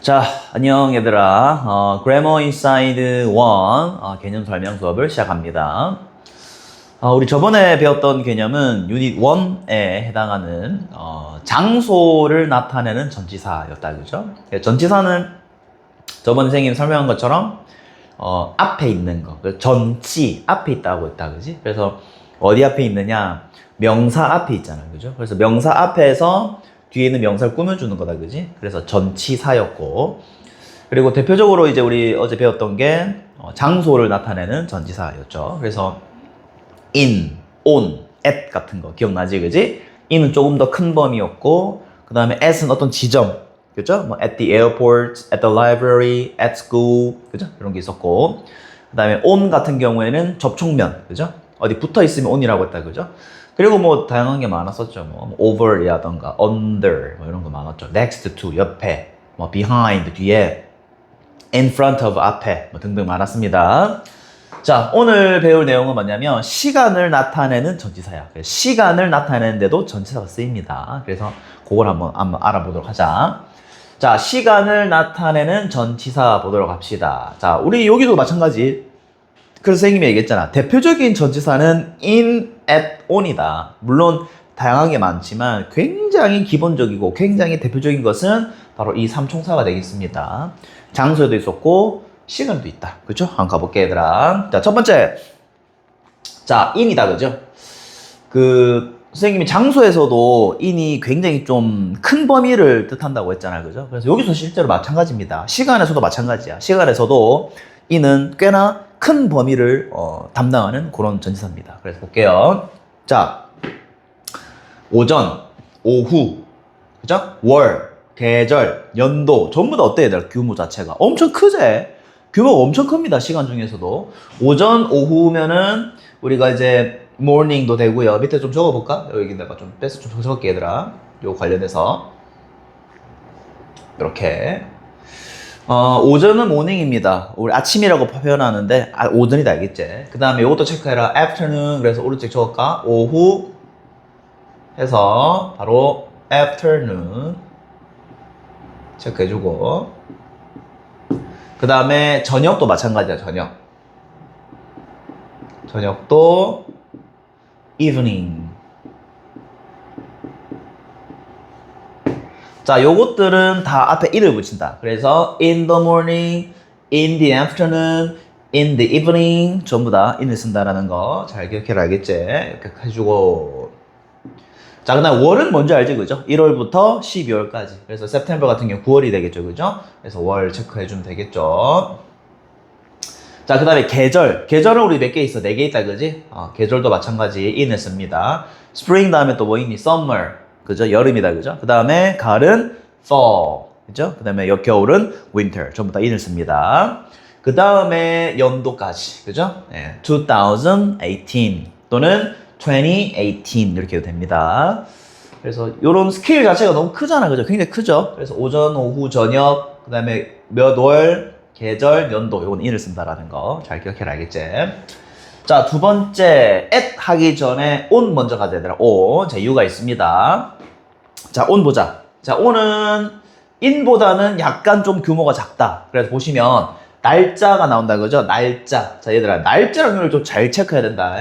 자, 안녕 얘들아. Grammar Inside 1 개념 설명 수업을 시작합니다. 우리 저번에 배웠던 개념은 유닛 1에 해당하는 장소를 나타내는 전치사였다, 그죠? 전치사는 저번 선생님이 설명한 것처럼 앞에 있는 거, 전치 앞에 있다고 했다, 그지? 그래서 어디 앞에 있느냐? 명사 앞에 있잖아, 그죠? 그래서 명사 앞에서 뒤에 있는 명사를 꾸며주는 거다, 그지? 그래서 전치사였고, 그리고 대표적으로 이제 우리 어제 배웠던 게 장소를 나타내는 전치사였죠. 그래서 in, on, at 같은 거 기억나지, 그지? in은 조금 더 큰 범위였고, 그 다음에 at은 어떤 지점, 그죠? 뭐 at the airport, at the library, at school, 그죠? 이런 게 있었고, 그 다음에 on 같은 경우에는 접촉면, 그죠? 어디 붙어 있으면 on이라고 했다, 그죠? 그리고 뭐 다양한 게 많았었죠. 뭐 over라던가 under 뭐 이런 거 많았죠. next to 옆에, 뭐 behind 뒤에, in front of 앞에 뭐 등등 많았습니다. 자, 오늘 배울 내용은 뭐냐면 시간을 나타내는 전치사야. 시간을 나타내는데도 전치사가 쓰입니다. 그래서 그걸 한번 알아보도록 하자. 자, 시간을 나타내는 전치사 보도록 합시다. 자, 우리 여기도 마찬가지. 그래서 선생님이 얘기했잖아. 대표적인 전치사는 in, at, on이다. 물론 다양한 게 많지만 굉장히 기본적이고 굉장히 대표적인 것은 바로 이 삼총사가 되겠습니다. 장소에도 있었고 시간도 있다. 그렇죠? 한번 가볼게, 얘들아. 자, 첫 번째. 자, in이다. 그죠? 선생님이 장소에서도 in이 굉장히 좀 큰 범위를 뜻한다고 했잖아요. 그죠? 그래서 여기서 실제로 마찬가지입니다. 시간에서도 마찬가지야. 시간에서도 in은 꽤나 큰 범위를 담당하는 그런 전치사입니다. 그래서 볼게요. 자, 오전, 오후, 그죠? 월, 계절, 연도 전부 다 어때, 얘들아? 규모 자체가 엄청 크지? 규모가 엄청 큽니다. 시간 중에서도 오전, 오후면은 우리가 이제 morning도 되고요. 밑에 좀 적어볼까? 여기 내가 좀 뺐어, 좀 적을게, 얘들아. 요 관련해서 이렇게. 오전은 모닝입니다. 우리 아침이라고 표현하는데 오전이다, 알겠지? 그 다음에 이것도 체크해라. afternoon. 그래서 오른쪽 적을까? 오후 해서 바로 afternoon 체크해주고, 그 다음에 저녁도 마찬가지야. 저녁도 evening. 자, 요것들은 다 앞에 in을 붙인다. 그래서 in the morning, in the afternoon, in the evening 전부 다 in을 쓴다라는 거 잘 기억해라, 알겠지? 이렇게 해주고. 자, 그다음 월은 뭔지 알지, 그죠? 1월부터 12월까지. 그래서 September 같은 경우 9월이 되겠죠, 그죠? 그래서 월 체크해주면 되겠죠. 자, 그 다음에 계절. 계절은 우리 몇 개 있어? 4개 있다, 그지? 계절도 마찬가지 in을 씁니다. spring 다음에 또 뭐 있니? summer. 그죠? 여름이다, 그죠? 그 다음에 가을은 fall, 그죠? 그 다음에 겨울은 winter, 전부 다 in을 씁니다. 그 다음에 연도까지, 그죠? 2018 또는 2018 이렇게 해도 됩니다. 그래서 이런 스케일 자체가 너무 크잖아, 그죠? 굉장히 크죠? 그래서 오전, 오후, 저녁, 그 다음에 몇 월, 계절, 연도, 요건 in을 쓴다라는 거 잘 기억해라, 알겠지? 자, 두 번째, at 하기 전에 on 먼저 가야 되더라. on. 자, 이유가 있습니다. 자, on 보자. 자, on은 in보다는 약간 좀 규모가 작다. 그래서 보시면 날짜가 나온다, 그죠? 날짜. 자, 얘들아, 날짜를 좀 잘 체크해야 된다.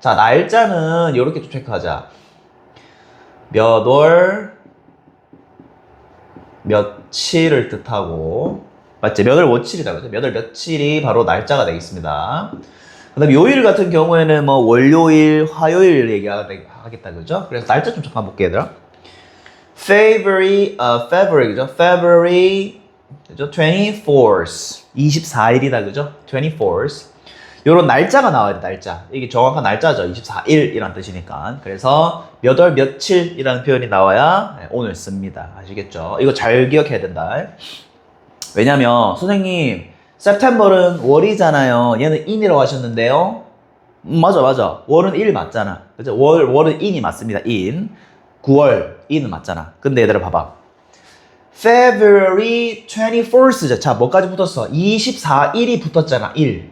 자, 날짜는 이렇게 좀 체크하자. 몇 월, 며칠을 뜻하고, 맞지? 몇 월 며칠이다, 그죠? 몇 월 며칠이 바로 날짜가 되겠습니다. 그 다음에 요일 같은 경우에는 뭐 월요일, 화요일 얘기하겠다, 그죠? 그래서 날짜 좀 잠깐 볼게요, 얘들아. February, 그죠? February, 그죠? 24th. 24일이다, 그죠? 24th. 요런 날짜가 나와야 돼, 날짜. 이게 정확한 날짜죠. 24일이란 뜻이니까. 그래서 몇 월 며칠이라는 표현이 나와야 오늘 씁니다. 아시겠죠? 이거 잘 기억해야 된다. 왜냐면, 선생님, September는 월이잖아요. 얘는 in이라고 하셨는데요. 맞아. 월은 1 맞잖아. 그죠? 월은 in이 맞습니다. in. 9월 in은 맞잖아. 근데 얘들아 봐봐. February 24th. 자, 뭐까지 붙었어? 24일이 붙었잖아. 1.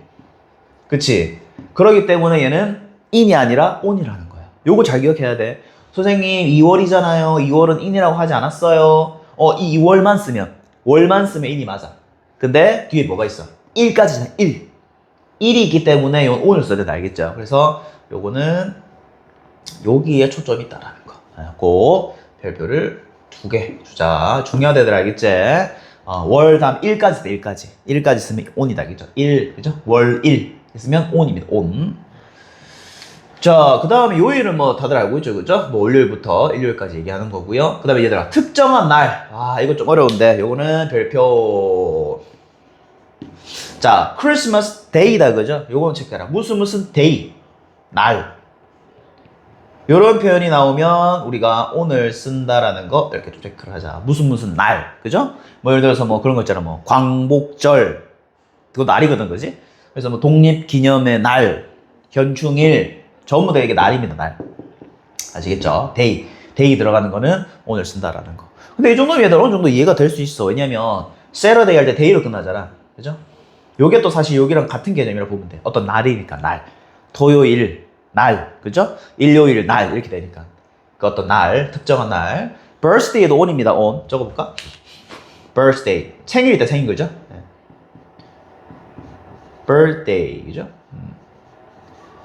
그치? 그러기 때문에 얘는 in이 아니라 on이라는 거야. 요거 잘 기억해야 돼. 선생님, 2월이잖아요. 2월은 in이라고 하지 않았어요. 이 2월만 쓰면 월만 쓰면 in이 맞아. 근데 뒤에 뭐가 있어? 1까지잖아, 1. 1이 있기 때문에 이건 on을 써야 된다, 알겠죠? 그래서 요거는 여기에 초점이 있다라는 거. 꼭 별표를 2개 주자. 중요하다, 얘들 알겠지? 월 다음 1까지 돼, 1까지. 1까지 쓰면 on이다, 알겠죠? 1, 그죠? 월 1 있으면 on입니다, on. 자, 그 다음에 요일은 뭐 다들 알고 있죠, 그죠? 뭐 월요일부터 일요일까지 얘기하는 거고요. 그 다음에 얘들아, 특정한 날. 이거 좀 어려운데, 요거는 별표. 자, 크리스마스 데이다, 그죠? 요거는 체크해라. 무슨 데이. 날. 요런 표현이 나오면 우리가 오늘 쓴다라는 거 이렇게 좀 체크를 하자. 무슨 날. 그죠? 뭐 예를 들어서 뭐 그런 거 있잖아. 뭐 광복절. 그거 날이거든, 그지? 그래서 뭐 독립기념의 날, 현충일. 전부 다 이게 날입니다, 날. 아시겠죠? 데이 들어가는 거는 오늘 쓴다라는 거. 근데 이 정도면 얘들 어느 정도 이해가 될 수 있어. 왜냐면 Saturday 할 때 데이로 끝나잖아. 그죠? 요게 또 사실 여기랑 같은 개념이라고 보면 돼. 어떤 날이니까, 날. 토요일, 날. 그죠? 일요일, 날. 이렇게 되니까. 그 어떤 날, 특정한 날. birthday도 on입니다, on. 적어볼까? birthday. 생일일 때 생인 거죠? 네. birthday. 그죠?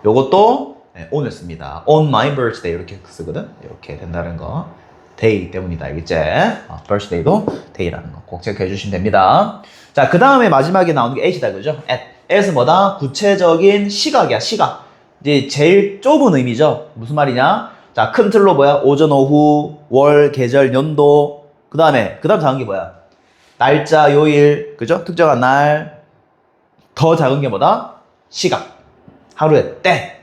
요것도 네, on을 씁니다. On my birthday 이렇게 쓰거든. 이렇게 된다는 거. day 때문이다. 알겠지? birthday도 day라는 거 꼭 체크해 주시면 됩니다. 자, 그 다음에 마지막에 나오는 게 at이다. 그죠? at은 뭐다? 구체적인 시각이야. 시각. 이제 제일 좁은 의미죠. 무슨 말이냐? 자, 큰 틀로 뭐야? 오전, 오후, 월, 계절, 연도. 그 다음 작은 게 뭐야? 날짜, 요일. 그죠? 특정한 날. 더 작은 게 뭐다? 시각. 하루의 때.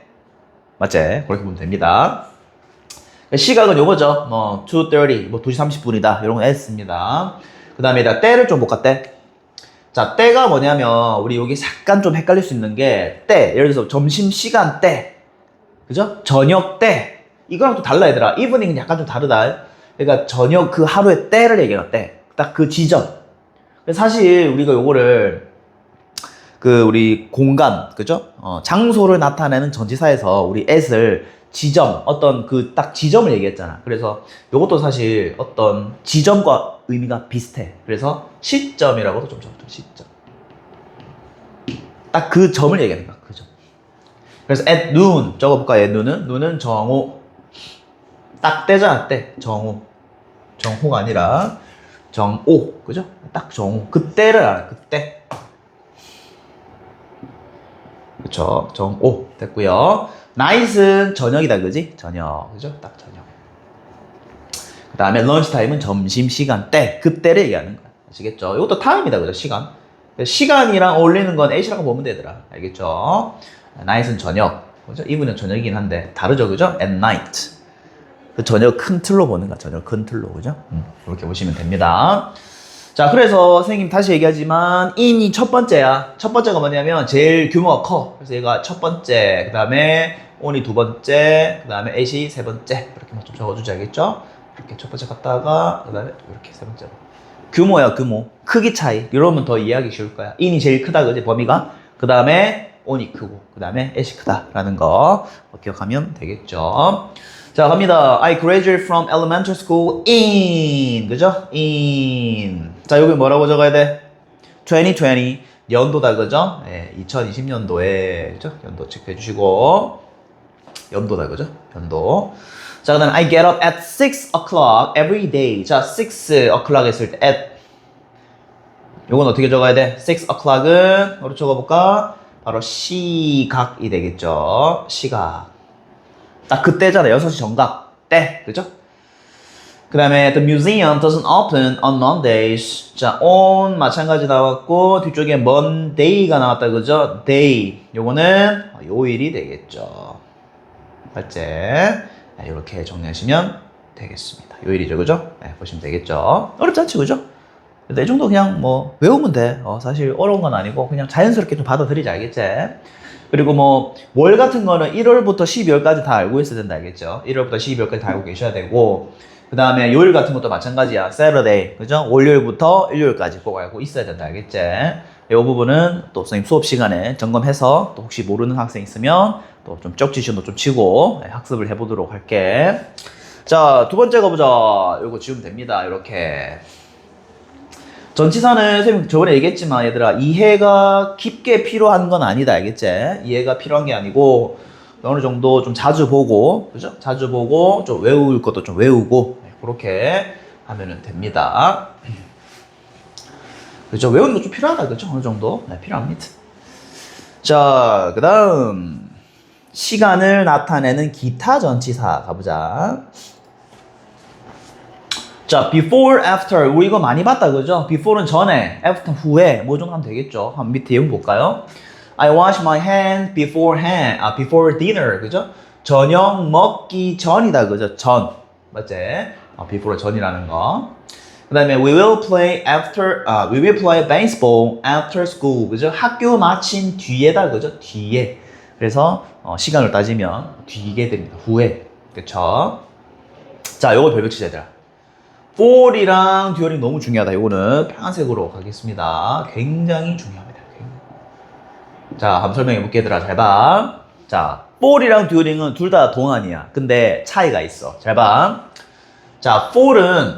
맞지? 그렇게 보면 됩니다. 시각은 요거죠. 뭐 2:30, 뭐 2시 30분이다. 이런 거 했습니다. 그 다음에 때를 좀 볼까, 때? 자, 때가 뭐냐면 우리 여기 약간 좀 헷갈릴 수 있는 게 때. 예를 들어서 점심시간 때. 그죠? 저녁 때. 이거랑 또 달라, 얘들아. 이브닝은 약간 좀 다르다. 그러니까 저녁 그 하루의 때를 얘기해요, 때. 딱 그 지점. 사실 우리가 요거를 우리 공간, 그죠? 장소를 나타내는 전치사에서 우리 at을 지점, 어떤 그 딱 지점을 얘기했잖아. 그래서 요것도 사실 어떤 지점과 의미가 비슷해. 그래서 시점이라고도 좀 적어줘, 시점. 딱 그 점을 얘기하는 거야, 그 점. 그래서 at noon, 적어볼까, at noon은? noon은 정오. 딱 때잖아, 때. 정오. 정오가 아니라 정오, 그죠? 딱 정오. 그때를 알아, 그때. 그쵸. 정오 됐고요. night은 저녁이다, 그지? 저녁, 그죠? 딱 저녁. 그 다음에 lunch time은 점심시간 때, 그때를 얘기하는 거야. 아시겠죠? 이것도 time이다, 그죠? 시간. 시간이랑 어울리는 건 at이라고 보면 되더라. 알겠죠? night은 저녁, 그죠? evening 저녁이긴 한데 다르죠, 그죠? at night. 그 저녁 큰 틀로 보는 거야. 저녁 큰 틀로, 그죠? 그렇게 보시면 됩니다. 자, 그래서 선생님 다시 얘기하지만 in이 첫 번째야. 첫 번째가 뭐냐면 제일 규모가 커. 그래서 얘가 첫 번째, 그 다음에 on이 두 번째, 그 다음에 at이 세 번째. 이렇게만 좀 적어주지, 알겠죠? 이렇게 첫 번째 갔다가 그 다음에 이렇게 세 번째로. 규모야, 규모. 크기 차이. 이러면 더 이해하기 쉬울 거야. in이 제일 크다, 그지? 범위가. 그 다음에 on이 크고, 그 다음에 at이 크다라는 거 기억하면 되겠죠. 자, 갑니다. I graduated from elementary school in, 그죠? in. 자, 여기 뭐라고 적어야 돼? 2020, 연도다, 그죠? 네, 2020년도에, 그죠? 연도 체크해 주시고. 연도다, 그죠? 연도. 자, 그 다음에 I get up at 6 o'clock every day. 자, 6 o'clock 했을 때 at. 요건 어떻게 적어야 돼? 6 o'clock은, 뭐로 적어볼까? 바로 시각이 되겠죠? 시각. 딱 그때잖아. 6시 정각. 때. 그죠? 그 다음에 The museum doesn't open on Mondays. 자, on 마찬가지 나왔고 뒤쪽에 Monday가 나왔다. 그죠? day. 요거는 요일이 되겠죠. 맞지? 네, 이렇게 정리하시면 되겠습니다. 요일이죠. 그죠? 네, 보시면 되겠죠? 어렵지 않지, 그죠? 이 정도 그냥 뭐 외우면 돼. 사실 어려운 건 아니고 그냥 자연스럽게 좀 받아들이지, 알겠지? 그리고 뭐 월 같은 거는 1월부터 12월까지 다 알고 있어야 된다, 알겠죠? 1월부터 12월까지 다 알고 계셔야 되고, 그 다음에 요일 같은 것도 마찬가지야. Saturday, 그죠? 월요일부터 일요일까지 꼭 알고 있어야 된다, 알겠지? 이 부분은 또 선생님 수업 시간에 점검해서 또 혹시 모르는 학생 있으면 또 좀 쪽지시험도 좀 치고 학습을 해보도록 할게. 자, 두 번째 거 보자. 요거 지우면 됩니다. 이렇게. 전치사는 선생님 저번에 얘기했지만 얘들아 이해가 깊게 필요한 건 아니다 알겠지? 이해가 필요한 게 아니고 어느 정도 좀 자주 보고 그죠? 자주 보고 좀 외울 것도 좀 외우고 그렇게 하면 됩니다. 그죠? 외우는 거 좀 필요하다 그죠? 어느 정도 필요합니다. 자, 그 다음 시간을 나타내는 기타 전치사 가보자. 자, before, after 우리 이거 많이 봤다 그죠? before는 전에, after 후에 뭐 정도 하면 되겠죠? 한번 밑에 예문 볼까요? I wash my hands before dinner 그죠? 저녁 먹기 전이다 그죠? 전 맞지? before 전이라는 거. 그 다음에 we will play baseball after school 그죠? 학교 마친 뒤에다 그죠? 뒤에. 그래서 시간을 따지면 뒤게 됩니다. 후에 그쵸? 자, 요거 별표 치자 얘들아. for이랑 during 너무 중요하다. 요거는 빨간색으로 가겠습니다. 굉장히 중요합니다. 자, 한번 설명해 볼게 얘들아. 잘 봐. 자, for이랑 during은 둘 다 동안이야. 근데 차이가 있어. 잘 봐. 자, for은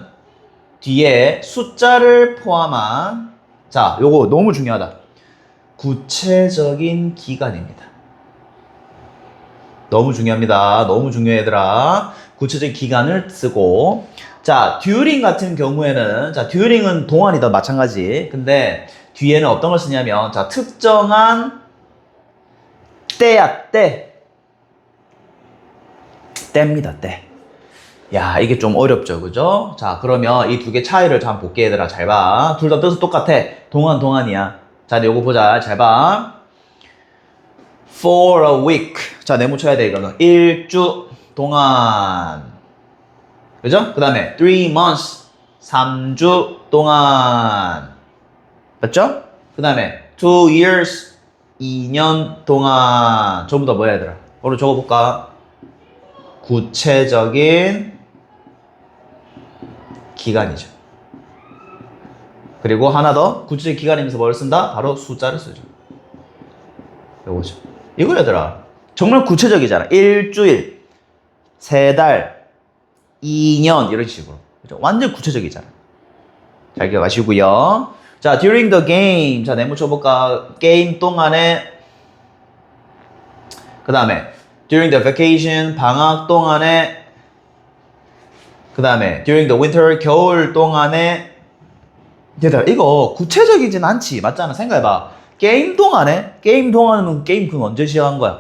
뒤에 숫자를 포함한 자, 요거 너무 중요하다. 구체적인 기간입니다. 너무 중요합니다. 너무 중요해 얘들아. 구체적인 기간을 쓰고 자, during 같은 경우에는 자, during은 동안이다 마찬가지. 근데 뒤에는 어떤 걸 쓰냐면 자, 특정한 때야, 때. 때입니다, 때. 야, 이게 좀 어렵죠, 그죠? 자, 그러면 이 두 개 차이를 좀 한번 볼게, 얘들아. 잘 봐. 둘 다 뜻은 똑같아. 동안이야. 자, 요거 보자. 잘 봐. For a week. 자, 네모 쳐야 돼, 이거는. 일주 동안. 그죠? 그 다음에 3 months. 3주 동안. 맞죠? 그 다음에 2 years. 2년 동안. 전부 다 뭐야, 얘들아? 오늘 적어볼까? 구체적인 기간이죠. 그리고 하나 더 구체적인 기간이면서 뭘 쓴다? 바로 숫자를 쓰죠. 요거죠. 이거 얘들아 정말 구체적이잖아. 일주일, 3달, 2년 이런 식으로. 그죠? 완전 구체적이잖아. 잘 기억하시고요. 자, during the game. 자, 네모 쳐볼까? 게임 동안에 그 다음에 during the vacation. 방학 동안에 그 다음에 during the winter. 겨울 동안에 얘들아 이거 구체적이진 않지. 맞잖아. 생각해봐. 게임 동안에? 게임 동안은 게임 그건 언제 시작한 거야?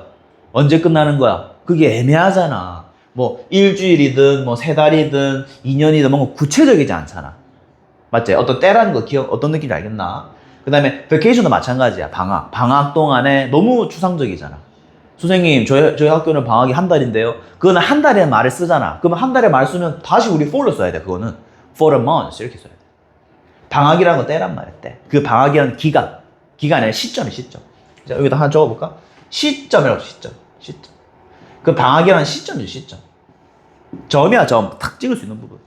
언제 끝나는 거야? 그게 애매하잖아. 뭐 일주일이든 뭐 3달이든 2년이든 뭔가 구체적이지 않잖아. 맞지? 어떤 때라는 거 기억 어떤 느낌인지 알겠나? 그 다음에 vacation도 마찬가지야. 방학 동안에 너무 추상적이잖아. 선생님 저희 학교는 방학이 한 달인데요. 그거는 한 달의 말을 쓰잖아. 그러면 한 달의 말 쓰면 다시 우리 for로 써야 돼. 그거는 for a month 이렇게 써야 돼. 방학이라는 건 때란 말이야. 때. 그 방학이라는 기간이 아니라 시점. 자, 여기다 하나 적어볼까? 시점이라고 시점. 그 방학이라는 시점이죠. 시점. 점이야 점. 탁 찍을 수 있는 부분.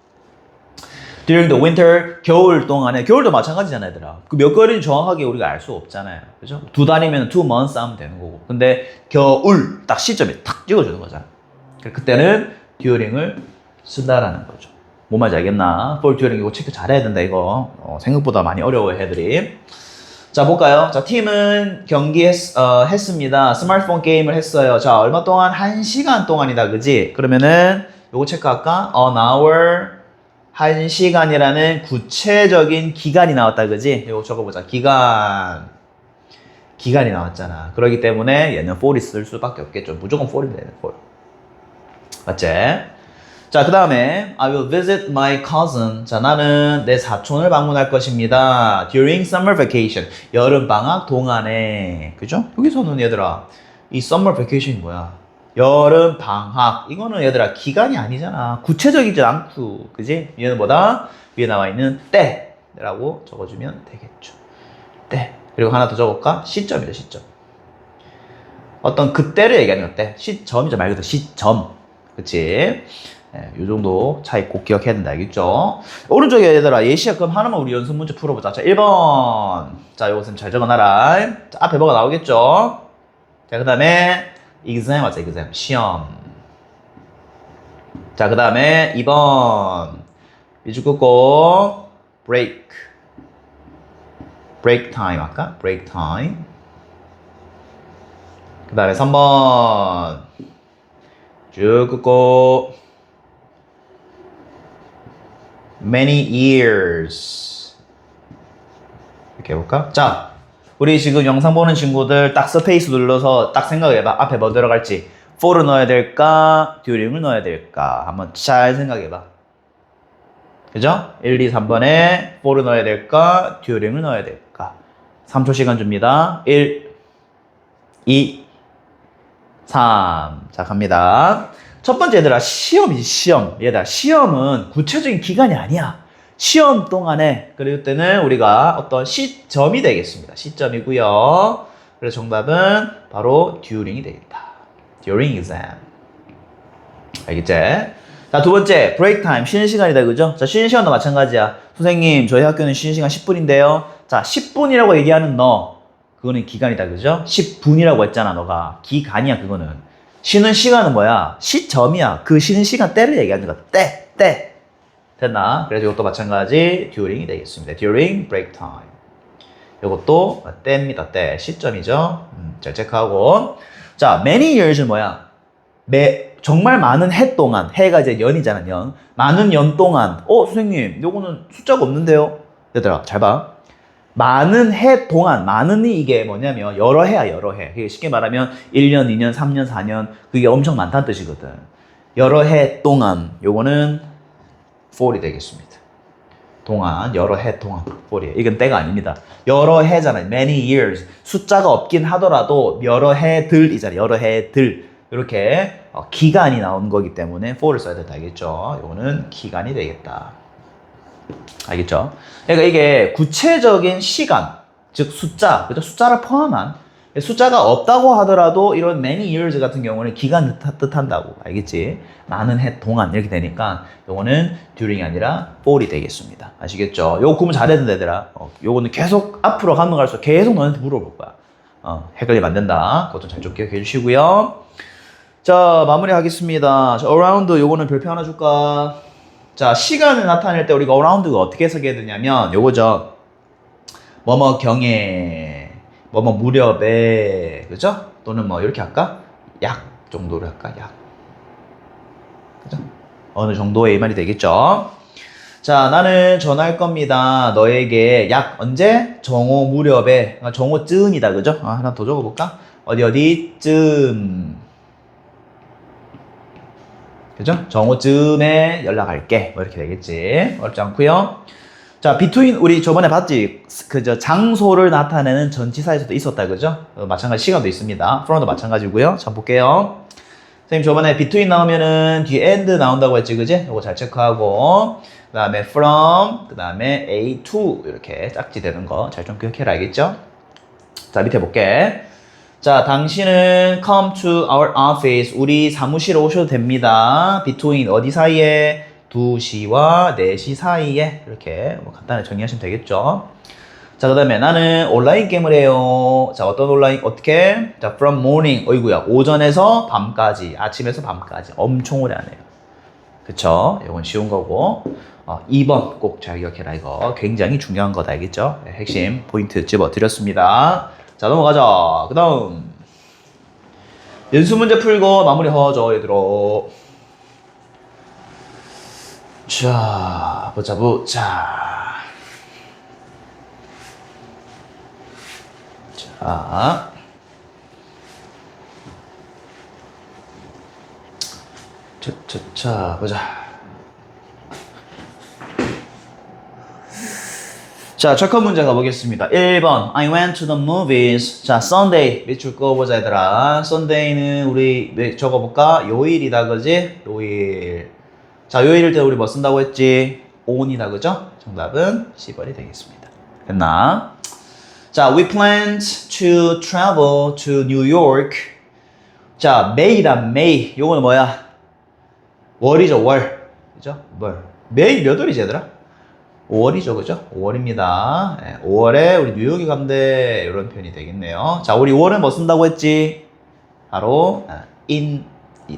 During the winter, 겨울 동안에. 겨울도 마찬가지잖아 얘들아. 그 몇 개월인지 정확하게 우리가 알 수 없잖아요. 그죠? 2달이면 2 months 하면 되는 거고. 근데 겨울 딱 시점에 탁 찍어주는 거잖아. 그때는 during을 쓴다라는 거죠. 뭔 말인지 알겠나? for during 이거 체크 잘해야 된다 이거. 생각보다 많이 어려워요 애들이. 자, 볼까요? 자, 팀은 했습니다. 스마트폰 게임을 했어요. 자, 얼마 동안? 1시간 동안이다, 그지? 그러면은 요거 체크할까? An hour, 1시간이라는 구체적인 기간이 나왔다, 그지? 요거 적어보자. 기간이 나왔잖아. 그렇기 때문에 얘는 for이 쓸 수밖에 없겠죠. 무조건 for입니다, 얘는 for. 맞지? 자, 그 다음에 I will visit my cousin. 자, 나는 내 사촌을 방문할 것입니다. During summer vacation. 여름방학 동안에. 그죠? 여기서는 얘들아 이 summer vacation이 뭐야? 여름방학. 이거는 얘들아 기간이 아니잖아. 구체적이지 않고. 그지? 얘는 뭐다? 위에 나와 있는 때라고 적어주면 되겠죠. 때. 그리고 하나 더 적어볼까? 시점이죠. 시점. 어떤 그때를 얘기하는 때. 시점이죠. 말 그대로 시점. 그치? 네, 이 정도 차이 꼭 기억해야 된다. 알겠죠? 오른쪽에 얘들아 예시야. 그럼 하나만 우리 연습 문제 풀어보자. 자, 1번. 자, 요것은 잘 적어놔라. 자, 앞에 뭐가 나오겠죠? 자, 그 다음에 exam 맞아. exam. 시험. 자, 그 다음에 2번. 미주 끄고 break. break time 할까? break time. 그 다음에 3번. 쭉 긋고. many years. 이렇게 해볼까? 자, 우리 지금 영상 보는 친구들 딱 스페이스 눌러서 딱 생각해봐. 앞에 뭐 들어갈지. for를 넣어야 될까? during을 넣어야 될까? 한번 잘 생각해봐. 그죠? 1, 2, 3번에 for를 넣어야 될까? during을 넣어야 될까? 3초 시간 줍니다. 1, 2, 3. 자, 갑니다. 첫 번째 얘들아, 시험이지, 시험. 얘들아, 시험은 구체적인 기간이 아니야. 시험 동안에, 그럴 때는 우리가 어떤 시점이 되겠습니다. 시점이고요. 그래서 정답은 바로 during이 되겠다. during exam. 알겠지? 자, 두 번째, break time. 쉬는 시간이다, 그죠? 자, 쉬는 시간도 마찬가지야. 선생님, 저희 학교는 쉬는 시간 10분인데요. 자, 10분이라고 얘기하는 너, 그거는 기간이다, 그죠? 10분이라고 했잖아, 너가. 기간이야, 그거는. 쉬는 시간은 뭐야? 시점이야. 그 쉬는 시간 때를 얘기하는 거야. 때. 됐나? 그래서 이것도 마찬가지 during이 되겠습니다. during break time. 이것도 때입니다. 때. 시점이죠. 잘 체크하고. 자, many years는 뭐야? 정말 많은 해 동안. 해가 이제 년이잖아, 년. 많은 연 동안. 선생님, 요거는 숫자가 없는데요? 얘들아, 잘 봐. 많은 해 동안, 많은이 이게 뭐냐면 여러 해야, 여러 해. 쉽게 말하면 1년, 2년, 3년, 4년 그게 엄청 많다는 뜻이거든. 여러 해 동안 요거는 for이 되겠습니다. 동안, 여러 해 동안 for이에요. 이건 때가 아닙니다. 여러 해잖아요. many years. 숫자가 없긴 하더라도 여러 해들이잖아요. 여러 해들. 이렇게 기간이 나오는 거기 때문에 for를 써야 된다. 알겠죠? 요거는 기간이 되겠다. 알겠죠? 그러니까 이게 구체적인 시간, 즉 숫자, 그죠? 숫자를 포함한 숫자가 없다고 하더라도 이런 many years 같은 경우는 기간 뜻한다고. 알겠지? 많은 해 동안 이렇게 되니까 요거는 during이 아니라 for이 되겠습니다. 아시겠죠? 요거 구분 잘해야 된다, 얘들아. 요거는 계속 앞으로 가면 갈수록 계속 너한테 물어볼 거야. 헷갈리면 안 된다. 그것 좀 잘 좀 기억해 주시고요. 자, 마무리 하겠습니다. 자, around 요거는 별표 하나 줄까? 자, 시간을 나타낼 때 우리가 around가 어떻게 해석해야 되냐면 요거죠. 뭐뭐 경에, 뭐뭐 무렵에, 그죠? 또는 뭐 이렇게 할까? 약 정도로 할까? 약. 그죠? 어느 정도의 이 말이 되겠죠? 자, 나는 전화할 겁니다. 너에게 약 언제? 정오 무렵에. 정오쯤이다, 그죠? 하나 더 적어볼까? 어디쯤. 그죠? 정오쯤에 연락할게. 뭐 이렇게 되겠지. 어렵지 않고요. 자, between 우리 저번에 봤지? 그저 장소를 나타내는 전치사에서도 있었다, 그죠? 마찬가지 시간도 있습니다. from도 마찬가지고요. 자, 볼게요. 선생님 저번에 between 나오면은 뒤에 and 나온다고 했지, 그지? 이거 잘 체크하고 그 다음에 from, 그 다음에 A to 이렇게 짝지 되는 거 잘 좀 기억해라, 알겠죠? 자, 밑에 볼게. 자, 당신은 come to our office. 우리 사무실에 오셔도 됩니다. between 어디 사이에? 2시와 4시 사이에. 이렇게 뭐 간단하게 정리하시면 되겠죠. 자, 그 다음에 나는 온라인 게임을 해요. 자, 어떤 온라인, 어떻게? 자, from morning. 어이구야. 오전에서 밤까지. 아침에서 밤까지. 엄청 오래 하네요. 그쵸? 이건 쉬운 거고. 2번 꼭 잘 기억해라. 이거 굉장히 중요한 거다. 알겠죠? 네, 핵심 포인트 집어드렸습니다. 자, 넘어가자. 그 다음 연수 문제 풀고 마무리 하죠, 얘들아. 자, 보자. 보자. 자, 첫 컷 문제 가보겠습니다. 1번 I went to the movies. 자, Sunday 밑줄 그어보자, 얘들아. Sunday는 우리 적어볼까? 요일이다, 그지? 요일. 자, 요일일 때 우리 뭐 쓴다고 했지? on이다, 그죠? 정답은 10번이 되겠습니다. 됐나? 자, we planned to travel to New York. 자, May다, May. 요거는 뭐야? 월이죠, 월. 그죠? 월. May 몇 월이지, 얘들아? 5월이죠, 그죠? 5월입니다. 네, 5월에 우리 뉴욕에 간대. 이런 표현이 되겠네요. 자, 우리 5월은 뭐 쓴다고 했지? 바로 in이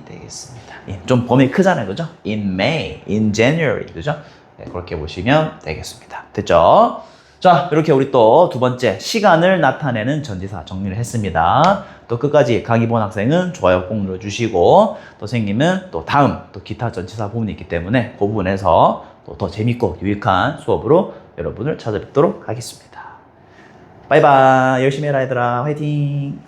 되겠습니다. 좀 범위 크잖아요, 그죠? In May, in January, 그죠? 네, 그렇게 보시면 되겠습니다. 됐죠? 자, 이렇게 우리 또 두 번째 시간을 나타내는 전치사 정리를 했습니다. 또 끝까지 강의 본 학생은 좋아요 꼭 눌러주시고 또 선생님은 또 다음 또 기타 전치사 부분이 있기 때문에 그 부분에서 또 더 재밌고 유익한 수업으로 여러분을 찾아뵙도록 하겠습니다. 바이바이. 열심히 해라 얘들아. 화이팅.